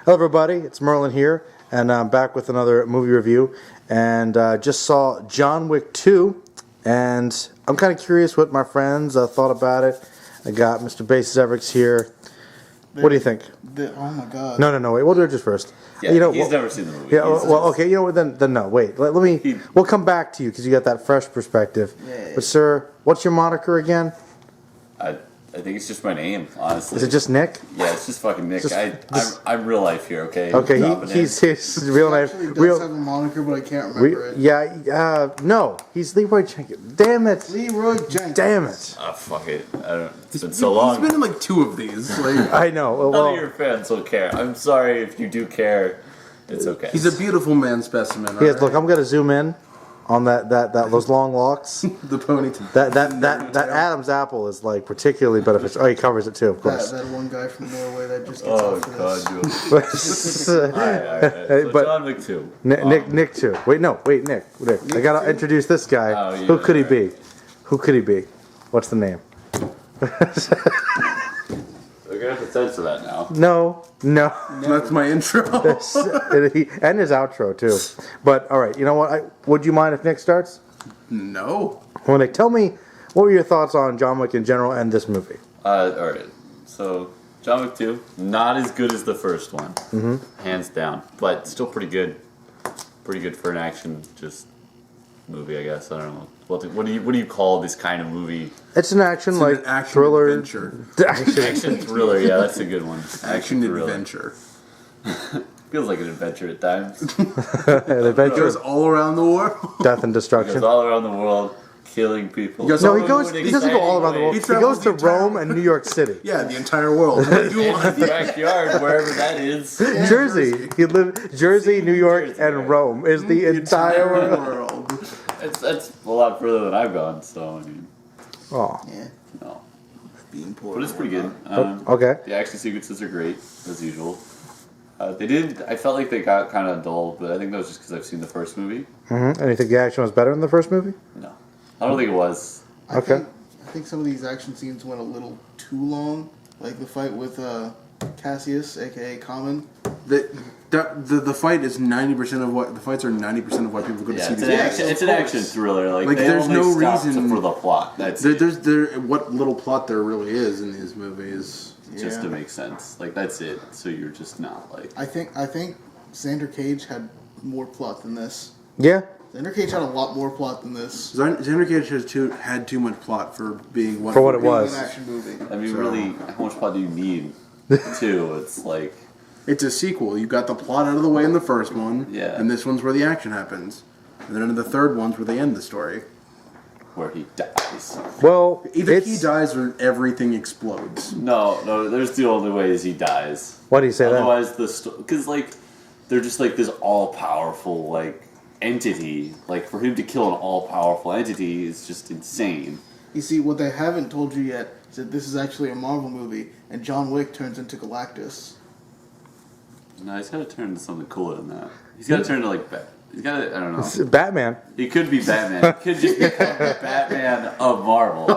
Hello everybody, it's Merlin here, and I'm back with another movie review, and just saw John Wick 2, and I'm kind of curious what my friends thought about it. I got Mr. Bass Everix here. What do you think? Oh my god. No, wait, we'll do it just first. Yeah, he's never seen the movie. Yeah, okay, you know what, then no, wait, let me, we'll come back to you, because you got that fresh perspective. Yeah. But sir, what's your moniker again? I think it's just my name, honestly. Is it just Nick? Yeah, it's just fucking Nick. I'm real life here, okay? Okay, he's real He life. actually does have a moniker, but I can't remember it. Yeah, no, he's Leroy Jenkins. Damn it. Leroy Jenkins. Damn it. Ah, fuck it. It's been so long. He's been in like 2 of these. Like, I know. None of your fans will care. I'm sorry if you do care. It's okay. he's a beautiful man specimen. Yes, look, I'm gonna zoom in on those long locks. The ponytail. That Adam's apple is like particularly beneficial. Oh, he covers it too, of course. That one guy from Norway that just gets Oh, off for God, this. Joe. Alright. So But- John Wick 2. Nick too. Wait, Nick. I gotta introduce this guy. Oh, yeah, Who could he right. be? Who could he be? What's the name? We're going to have to censor that now. No. That's my intro. And his outro too. But all right, you know what? Would you mind if Nick starts? No. Well, Nick, tell me what were your thoughts on John Wick in general and this movie? Alright. So, John Wick 2, not as good as the first one. Mm-hmm. Hands down. But still pretty good. Pretty good for an action movie, I guess. I don't know. What do you call this kind of movie? It's an action It's like an action thriller. adventure. Action thriller, yeah, that's a good one. Action thriller. adventure. Feels like an adventure at times. An It adventure, goes all around the world. death and Goes destruction. all around the world, killing people. He goes No, all he goes. in an He doesn't go all exciting around the way. world. He He travels goes to the entire- Rome and New York City. Yeah, the entire world. What do you In want? his backyard, wherever that is. Jersey. He lived Jersey, New York, Jersey, and right. Rome is the entire world. world. That's a lot further than I've gone, so I mean, Oh, Yeah. no. Being poor. But it's pretty good. okay. The action sequences are great, as usual. I felt like they got kind of dull, but I think that was just because I've seen the first movie. Mm-hmm. And you think the action was better in the first movie? No. I don't think it was. Okay. I think some of these action scenes went a little too long. Like the fight with Cassius, aka Common. The fight is 90% of what the fights are 90% of why people go to Yeah, see it's these an movies. action. It's an action thriller. Like they there's only no stop reason for the plot. That's There, what little plot there really is in these movies. just Yeah. to make sense. Like that's it. So you're just not like. I think Xander Cage had more plot than this. Yeah. Xander Cage had a lot more plot than this. Xander Cage had too much plot for being what For what it Being was. an action movie. I mean, So- really, how much plot do you need? Too. It's like. It's a sequel. You got the plot out of the way in the first one, Yeah. and this one's where the action happens. And then in the third one's where they end the story. Where he dies. Well, Either he it's. dies or everything explodes. No, there's the only ways he dies. Why do you say that? Otherwise, because like they're just like this all-powerful like entity. Like for him to kill an all-powerful entity is just insane. You see, what they haven't told you yet is that this is actually a Marvel movie, and John Wick turns into Galactus. No, he's got to turn into something cooler than that. He's got to turn to like he's got to. I don't know. It's Batman. He could be Batman. He could just become the Batman of Marvel.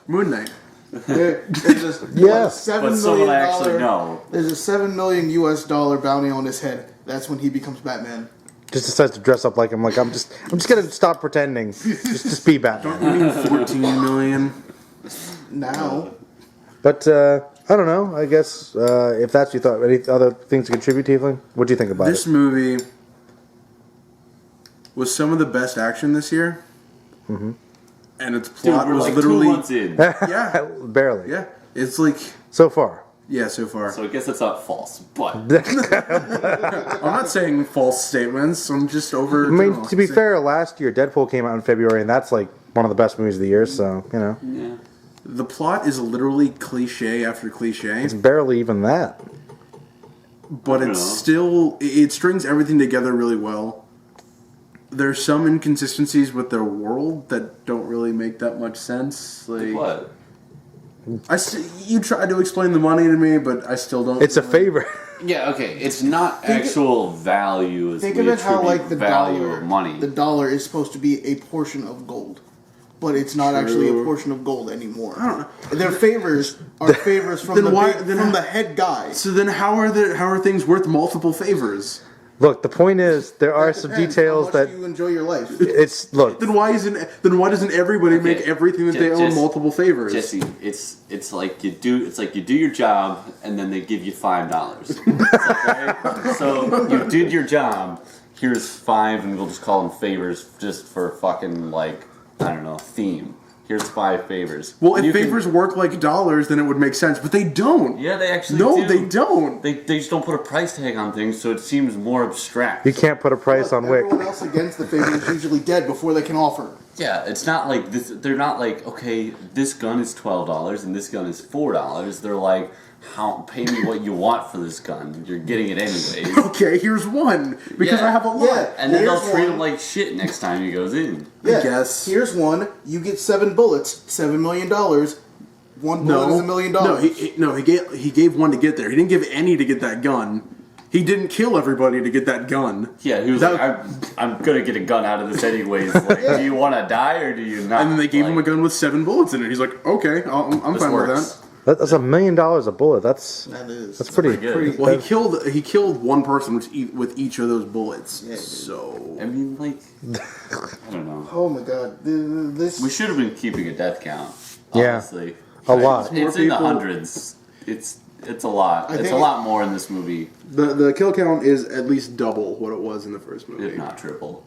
Moon Knight. There's a Yeah. $7 But someone million I actually know. There's a $7 million US bounty on his head. That's when he becomes Batman. Just decides to dress up like him. Like I'm just gonna stop pretending. Just be Batman. You mean 14 million? Now, But I don't know. I guess if that's your thought. Any other things to contribute, Tiefling? What do you think about This it? movie was some of the best action this year. Mm-hmm. And its Dude, plot we're was like literally 2 months in. yeah, Barely. yeah. It's like So far. yeah, so far. So I guess that's not false, but I'm not saying false statements. I'm just over. I mean, to be fair, last year Deadpool came out in February, and that's like one of the best movies of the year. So you know, yeah. the plot is literally cliche after cliche, it's barely even that. but I it's know. still it strings everything together really well. There's some inconsistencies with their world that don't really make that much sense. Like What? you tried to explain the money to me, but I still don't. It's a favor. Yeah, okay. It's not actual value. As think we of it how attribute like the value dollar, of money. the dollar is supposed to be a portion of gold. but it's not actually a portion of gold anymore. Their favors are favors from the head guy. So then how are things worth multiple favors? Look, the point is there are some Depends. details How much that do you enjoy your life? it's look. Then why doesn't everybody make everything that they own multiple favors? Jesse, it's like you do your job and then they give you $5. Okay? So you did your job. Here's 5, and we'll just call them favors, just for fucking like I don't know theme. Here's 5 favors. Well, if favors work like dollars, then it would make sense, but they don't. Yeah, they actually No, do. they don't. They just don't put a price tag on things, so it seems more abstract. You can't put a price on Wick. Everyone else against the favor is usually dead before they can offer. Yeah, it's not like this. They're not like, okay, this gun is $12 and this gun is $4. They're like, pay me what you want for this gun. You're getting it anyways. Okay, here's one because I have a lot. Yeah. And then they'll Here's treat one. him like shit next time he goes in. Yeah. I guess. Here's one. You get 7 bullets, $7 million. One bullet is $1 million. No, he gave one to get there. He didn't give any to get that gun. He didn't kill everybody to get that gun. Yeah, he was like, I'm gonna get a gun out of this anyways. Like, do you want to die or do you not? And then they gave him a gun with 7 bullets in it. He's like, okay, I'm This fine with works. that. That's $1 million a bullet. That's pretty good. pretty. Well, he killed one person with each of those bullets. Yeah, so I mean, like, I don't know. Oh my god. This. We should have been keeping a death count. Yeah. Honestly. A lot. It's in the hundreds. It's a lot. It's a lot more in this movie, the kill count is at least double what it was in the first movie. if not triple,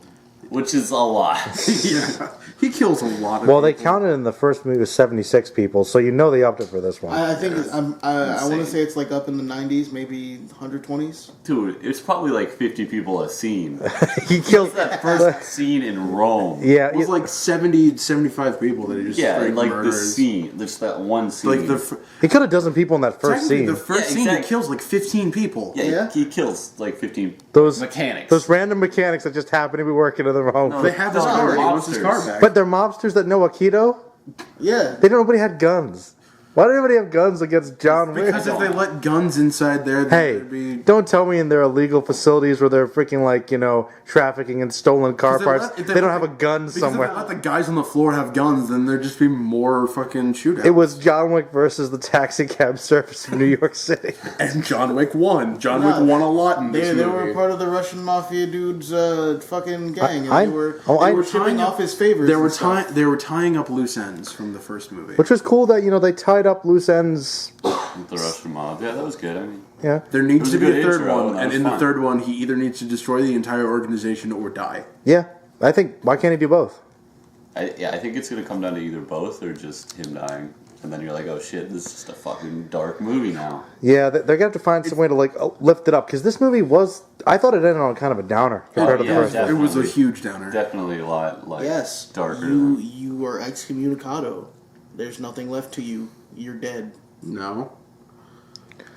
which is a lot. Yeah, he kills a lot of Well, they people. counted in the first movie with 76 people, so you know they upped it for this one. I think I want to Insane. say it's like up in the 90s, maybe 120s. Dude, it's probably like 50 people a scene. He killed That first scene in Rome. Yeah, It was like 70, 75 people that he just Yeah, straight like murders. the scene. There's that one scene. Like he killed a dozen people in that first technically scene. the first Yeah, scene exactly. he kills like 15 people. yeah, Yeah? He kills like 15 Those mechanics. those random mechanics that just happen to be working in their home. No, They have his No, car. they're He wants his car mobsters. back. But they're mobsters that know Aikido. Yeah. They don't. Nobody had guns. Why did everybody have guns against John Wick? because if they let guns inside there, then Hey, there'd be. don't tell me in their illegal facilities where they're freaking like trafficking in stolen car parts. If They don't let have a the- gun because somewhere. If they let the guys on the floor have guns, then there'd just be more fucking shootouts. It was John Wick versus the taxi cab service in New York City. And John Wick won. John Nah, Wick won a lot in this They movie. were part of the Russian mafia dude's fucking gang, and I- they were oh, I- chipping off his favors. They were and stuff. they were tying up loose ends from the first movie. Which was cool that they tied up loose ends. With the Russian mob. Yeah, that was good. I mean, Yeah. There It needs was to a be a good third intro, one, and that and was in the fun. third one, he either needs to destroy the entire organization or die. Yeah. I think why can't he do both? I think it's gonna come down to either both or just him dying. And then you're like, oh shit, this is just a fucking dark movie now. Yeah, they're gonna have to find some way to lift it up because this movie I thought it ended on kind of a downer compared to the yeah, first one. It was a Definitely. huge downer. Definitely a lot Yes, darker. you are excommunicado. There's nothing left to you. You're dead. No.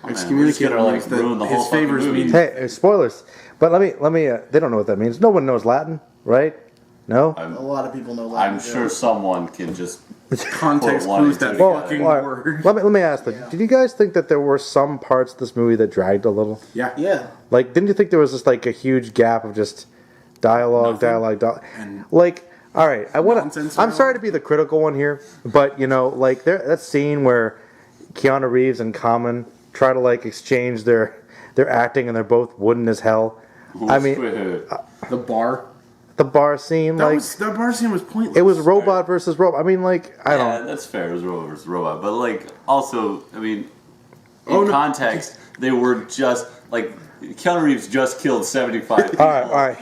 Oh, man, we're just Excommunicated gonna, means like, that ruin the his whole fucking favors movie. mean. Hey, spoilers. But let me. They don't know what that means. No one knows Latin, right? No. A lot of people know I'm Latin. sure someone can just Context put one clues and that two Well, fucking all right, word. let me ask them. Did you guys think that there were some parts of this movie that dragged a little? Yeah. Yeah. Like, didn't you think there was just like a huge gap of just dialogue? And- Like, all right, I want to. Nonsense I'm sorry dialogue. to be the critical one here, but like that scene where Keanu Reeves and Common try to exchange their acting, and they're both wooden as hell. I mean, The bar. the bar scene, That bar scene was pointless. it was robot versus robot. I mean, I yeah, don't. that's fair. It was robot versus robot, but also, I mean, in Oh, no. context, they were just Keanu Reeves just killed 75 people. All right.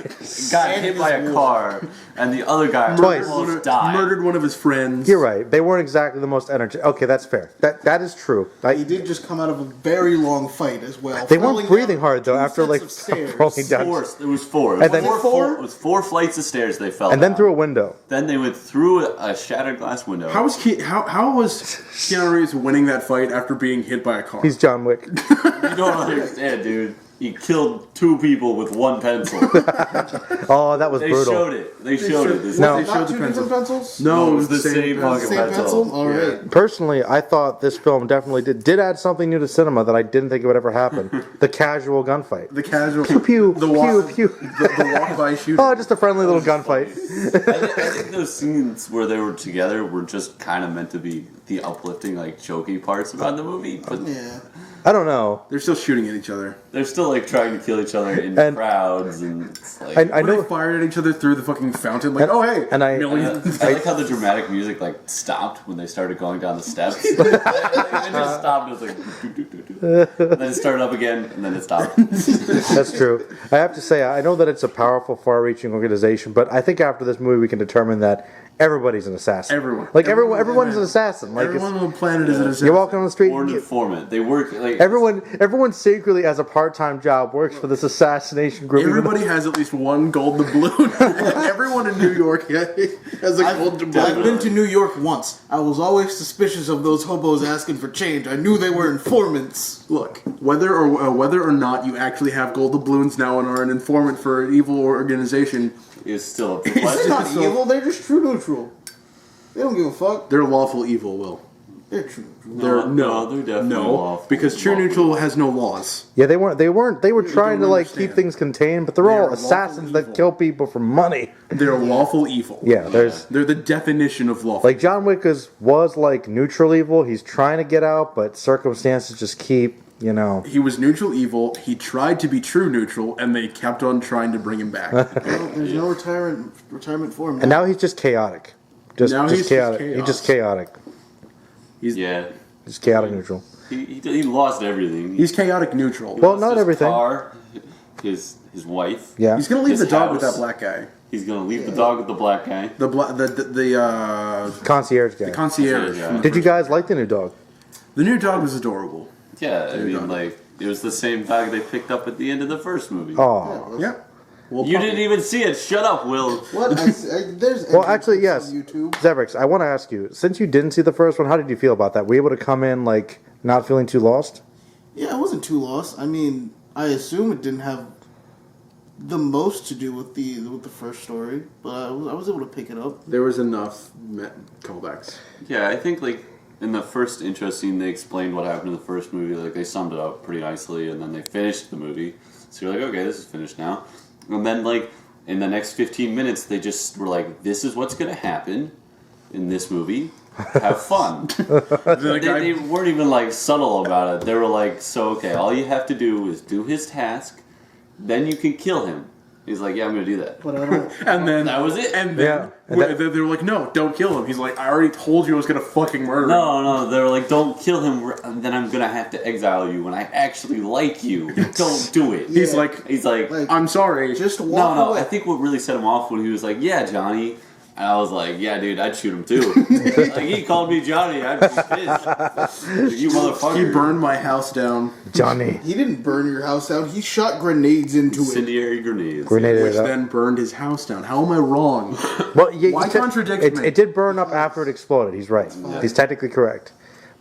Got hit by a car, and the other guy Twice. almost died. Murdered one of his friends. You're right. They weren't exactly the most energetic. Okay, that's fair. That is true. He did just come out of a very long fight as well. They falling weren't breathing down hard though. 2 After sets of stairs. falling down, It was four. And then- It was four flights of stairs they fell and then down. through a window. Then they went through a shattered glass window. How was Keanu Reeves winning that fight after being hit by a car? He's John Wick. You don't understand, dude. He killed 2 people with 1 pencil. Oh, that was They brutal. showed it. They showed it. This No. Was it They showed not the 2 different pencil. pencils? No, it was the same pencil. fucking Same pencil? All right. Yeah. Personally, I thought this film definitely did add something new to cinema that I didn't think it would ever happen. The casual gunfight. The casual Pew pew the pew walk, pew. the walk by shooting. Oh, just a friendly little gunfight. I think those scenes where they were together were just kind of meant to be the uplifting, like, jokey parts about the movie. But Yeah. I don't know. They're still shooting at each other. they're still, like, trying to kill each other in And- crowds. And it's like... I When know. they fired at each other through the fucking fountain, like, oh hey, and I- millions. I like how the dramatic music like stopped when they started going down the steps. It just stopped. It was like, doo, doo, doo, doo. And then it started up again, and then it stopped. That's true. I have to say, I know that it's a powerful, far-reaching organization, but I think after this movie, we can determine that everybody's an assassin. Everyone. Like everyone's an assassin. Like Everyone on the planet is an assassin. you're walking on the street. Or an informant. They work like Everyone secretly, as a part-time job, works for this assassination group. even though- Everybody has at least one gold doubloon. Everyone in New York has a gold I've doubloon. been to New York once. I was always suspicious of those hobos asking for change. I knew they were informants. Look, whether or not you actually have gold doubloons now and are an informant for an evil organization, is still a They're not So- evil. They're just true neutral. They don't give a fuck. they're lawful evil. Will They're true neutral. They're definitely lawful. because true Lawful. neutral has no laws. Yeah, they weren't. They were trying to don't like keep understand. things contained, but they're They all are lawful assassins that evil. kill people for money. They're lawful evil. Yeah, there's They're the definition of lawful. like John Wick was like neutral evil. He's trying to get out, but circumstances just keep, you know. He was neutral evil. He tried to be true neutral, and they kept on trying to bring him back. Well, there's no retirement for him. And now he's just chaotic. Now he's Just just chaotic. chaos. He's just chaotic. Yeah, He's chaotic neutral. he lost everything. He's chaotic neutral. Well, Lost not his everything. Car, his wife. Yeah. He's gonna leave His the dog with house. that black guy. He's gonna leave the dog with the black guy. The Concierge guy. concierge. Yeah. from the Did you first- guys like the new dog? The new dog was adorable. Yeah, I Dude, mean, dog. like it was the same dog they picked up at the end of the first movie. Oh. Yeah. Well, You didn't even see it. Shut up, Will. What? There's Well, actually, yes. on YouTube. Zebrix, I want to ask you, since you didn't see the first one, how did you feel about that? Were you able to come in, like, not feeling too lost? Yeah, I wasn't too lost. I mean, I assume it didn't have the most to do with the first story, but I was able to pick it up. There was enough callbacks. Yeah, I think like in the first intro scene, they explained what happened in the first movie. Like they summed it up pretty nicely, and then they finished the movie. So you're like, okay, this is finished now. And then like in the next 15 minutes, they just were like, this is what's gonna happen in this movie. Have fun. They weren't even like subtle about it. They were like, so okay, all you have to do is do his task, then you can kill him. He's like, yeah, I'm gonna do that. But I don't. And then That was it. And then Yeah. And they were like, "No, don't kill him." He's like, "I already told you I was gonna fucking murder him." No, they were like, don't kill him, and then I'm gonna have to exile you when I actually like you. Don't do it. He's Yeah. like, He's like, Like, "I'm sorry." just walk no, away. I think what really set him off when he was like, yeah, Johnny. And I was like, yeah, dude, I'd shoot him too. Like, he called me Johnny, I'd be pissed. Like, you motherfucker. He burned my house down, Johnny. He didn't burn your house down. He shot grenades into it. Incendiary grenades. Grenaded which it up. then burned his house down. How am I wrong? Well, yeah, Why you te- contradict me? It did burn up after it exploded. He's right. He's technically correct.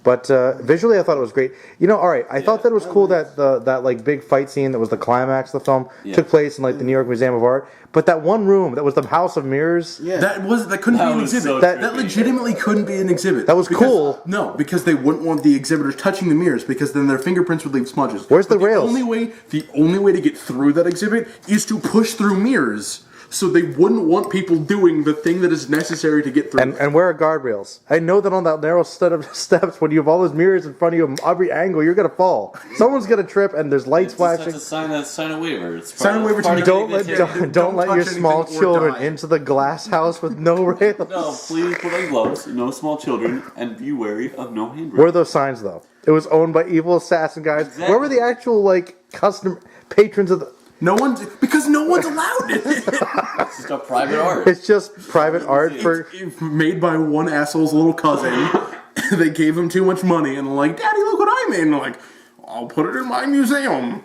But visually, I thought it was great. You know, all right. I thought that it was cool that that like big fight scene that was the climax of the film took place in like the New York Museum of Art. But that one room that was the House of Mirrors. Yeah. That couldn't That be an was exhibit. so that trippy. legitimately couldn't be an exhibit. That was cool. No, because they wouldn't want the exhibitors touching the mirrors because then their fingerprints would leave smudges. Where's the But rails? The only way to get through that exhibit is to push through mirrors. So they wouldn't want people doing the thing that is necessary to get through. And where are guardrails? I know that on that narrow set of steps, when you have all those mirrors in front of you on every angle, you're gonna fall. Someone's gonna trip, and there's lights Just have flashing. to sign a waiver. It's Sign a part- waiver part to of Don't getting let this don't, here. don't let touch your small anything or children die. into the glass house with no rails. No, please put on gloves, no small children, and be wary of no handrails. Where are those signs though? It was owned by evil assassin guys. Exactly. Where were the actual like customer patrons of the? because no one's allowed it. It's just a private art. It's just private art for. It's made by one asshole's little cousin. They gave him too much money and they're like, "Daddy, look what I made." And they're like, "I'll put it in my museum."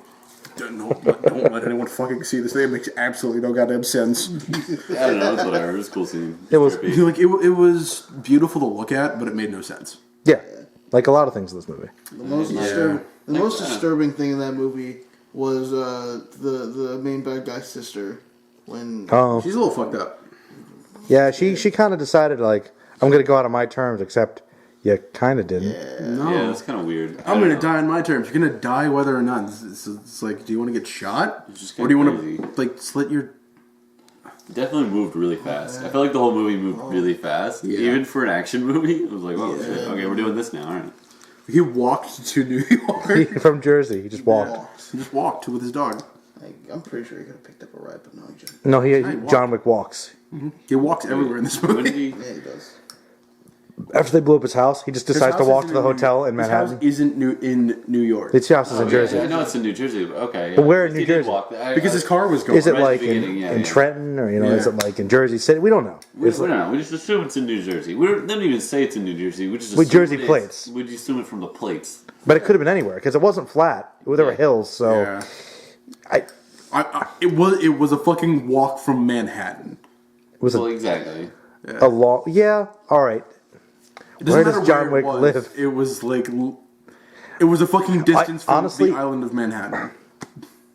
Don't let anyone fucking see this thing. It makes absolutely no goddamn sense. I don't know, it's whatever. It was a cool scene. It was- Trippy. Like it was beautiful to look at, but it made no sense. Yeah, like a lot of things in this movie. The most disturbing thing in that movie was the main bad guy's sister. When Oh, She's a little fucked up. yeah. She kind of decided like I'm gonna go out on my terms, except you kind of didn't. No. Yeah, that's kind of weird. I'm gonna die on my terms. You're gonna die whether or not. It's like, do you want to get shot? just Or do you want crazy. to like slit your? Definitely moved really fast. I feel like the whole movie moved really fast. Yeah. Even for an action movie, it was like, oh shit, okay, we're doing this now, alright. He walked to New York. From Jersey, he just walked. He just walked with his dog. I'm pretty sure he could have picked up a ride, but no, he just No, he walked. John Wick walks. He walks everywhere in this When movie. did he, yeah, he does. After they blew up his house, he just His decides to house walk isn't to the in hotel in His house Manhattan. isn't in New York. His house is in oh, Jersey. Yeah, I know it's in New Jersey, but okay. Yeah. But where in He New did Jersey? walk- Because his car was going. Is it Right at like the beginning, yeah, in yeah. Trenton, or is Yeah. it like in Jersey City? We don't know. We don't know. We just assume it's in New Jersey. We didn't even say it's in New Jersey. We just With assume Jersey it is. plates. We just assume it from the plates. But it could have been anywhere because it wasn't flat. There were hills, so Yeah. It was a fucking walk from Manhattan. it was Well, a exactly. long. Yeah, all right. It doesn't Where does matter John where Wick it was. live? It was like it was a fucking distance from honestly- the island of Manhattan.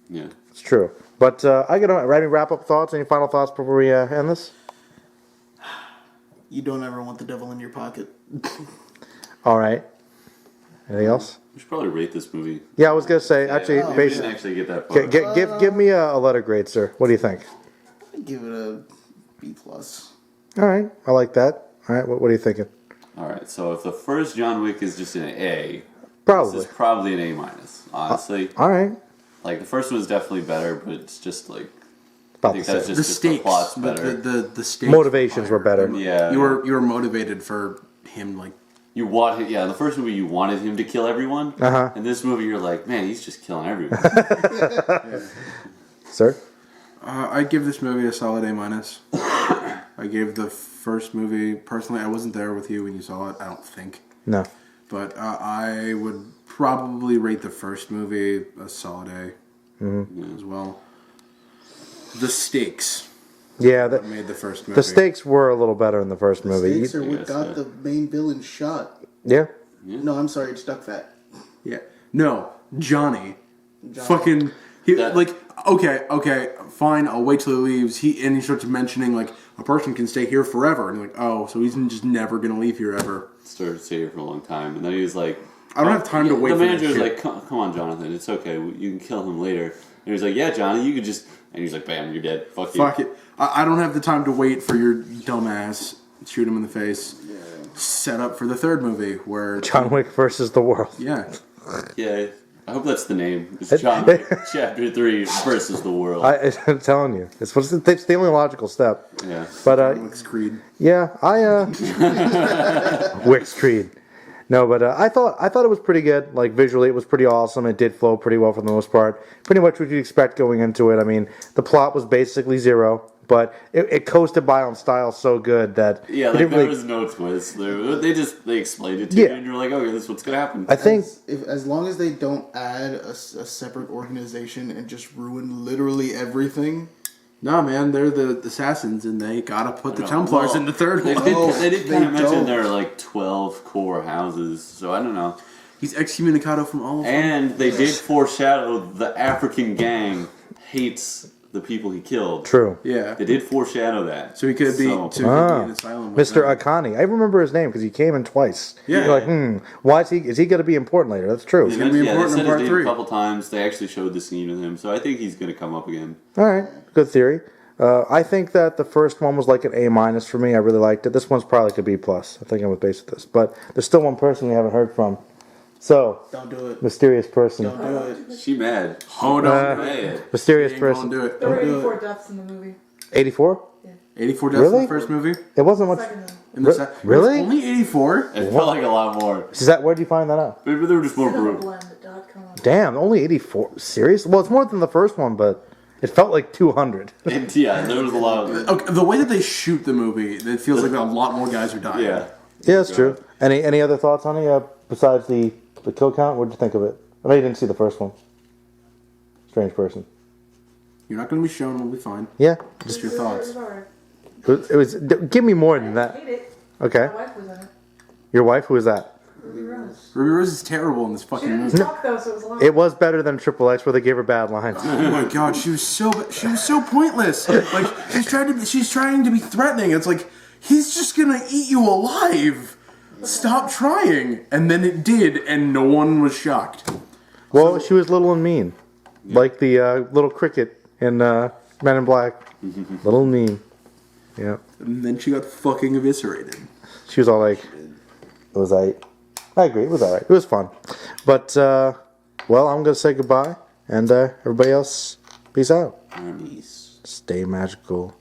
Yeah. It's true. But I gotta wrap up thoughts. Any final thoughts before we end this? You don't ever want the devil in your pocket. All right. Anything else? We should probably rate this movie. Yeah, I was gonna say actually, we didn't basically, actually get that far. give me a letter grade, sir. What do you think? I'd give it a B plus. All right, I like that. All right, what are you thinking? All right. So if the first John Wick is just an A, Probably. this is probably an A minus. Honestly, All right, like the first one was definitely better, but it's just like I about the think that's same. just The the stakes, plot's the better. the stakes, Motivations were better. Yeah. You were motivated for him, like You want yeah. In the first movie, you wanted him to kill everyone. Uh-huh. In this movie, you're like, man, he's just killing everyone. Sir. I give this movie a solid A minus. I gave the first movie personally. I wasn't there with you when you saw it. I don't think, No. but I would probably rate the first movie a solid A as well. The stakes Yeah, made the first movie. the stakes were a little better in the first movie. Stakes are what Yes, got yeah. the main villain shot. Yeah. No, I'm sorry, it's Duck Fat. Yeah. No, Johnny. Johnny. Fucking. He, That- like, okay, fine, I'll wait till he leaves. He starts mentioning, like, a person can stay here forever. And you're like, oh, so he's just never going to leave here ever. Started to stay here for a long time, and then he was like, I don't have time to wait The for manager this was shit. like, come on, Jonathan, it's okay. You can kill him later. And he was like, yeah, Johnny, you could just. And he's like, bam, you're dead. Fuck you. Fuck it. I don't have the time to wait for your dumbass. Shoot him in the face. Set up for the third movie where. John Wick versus the world. Yeah. Yeah, I hope that's the name. It's John Wick Chapter 3 versus the world. I'm telling you, it's the only logical step. Yeah. But Alex Creed. yeah, Wick's Creed. No, but I thought it was pretty good. Like visually, it was pretty awesome. It did flow pretty well for the most part. Pretty much what you'd expect going into it. I mean, the plot was basically zero, but it coasted by on style so good that Yeah, it like didn't there really- was no twist. They explained it to Yeah. you, and you're like, okay, this is what's gonna happen. I think As long as they don't add a separate organization and just ruin literally everything. No, man, they're the assassins, and they gotta put the know. Templars Well, in the third They one. did, No, they did they kind of mention don't. there are like 12 core houses, so I don't know. He's excommunicado from all of them. And they did foreshadow the African gang hates the people he killed. true. Yeah. They did foreshadow that. So he could be, So- so he could be in asylum. with Mr. them. Akani. I remember his name because he came in twice. Yeah. You're like, why is he going to be important later? That's true. They gonna be mentioned- important they in said part his name 3. a couple times. They actually showed the scene with him, so I think he's going to come up again. All right, good theory. I think that the first one was like an A minus for me. I really liked it. This one's probably like a B plus. I think I'm with base with this, but there's still one person we haven't heard from. So Don't do it. mysterious person, Don't do it. She mad. Hold on. Mad. mysterious Ain't gonna person. do it. There were Don't do 84 it. deaths in the movie. 84. 84 deaths in Really? the first movie. It wasn't much. Second one. In the Re- se- really? It was only 84. It felt like a lot more. Is that where'd you find that out? Maybe they were just more brutal. Cinemablend.com. Damn, only 84. Serious? Well, it's more than the first one, but it felt like 200. And yeah, there was a lot of. Okay, the way that they shoot the movie, it feels like a lot more guys are dying. Yeah. Yeah, that's true. Any other thoughts on it besides the kill count? What did you think of it? I know you didn't see the first one. Strange person. You're not going to be shown. We'll be fine. Yeah, Just your thoughts. it was. Give me more than I that. hate it. Okay, My wife was in it. your wife. Who is that? Ruby Rose. Ruby Rose is terrible in this She fucking didn't movie. talk though, so it was a lot. It was better than Triple X, where they gave her bad lines. Oh my god, she was so pointless. Like she's trying to be threatening. It's like he's just gonna eat you alive. Stop trying. And then it did, and no one was shocked. Well, she was little and mean, like the little cricket in Men in Black. Little and mean. Yeah. And then she got fucking eviscerated. She was all like, "It was I agree. It was alright. It was fun." But well, I'm gonna say goodbye, and everybody else, peace out. Peace. Stay magical.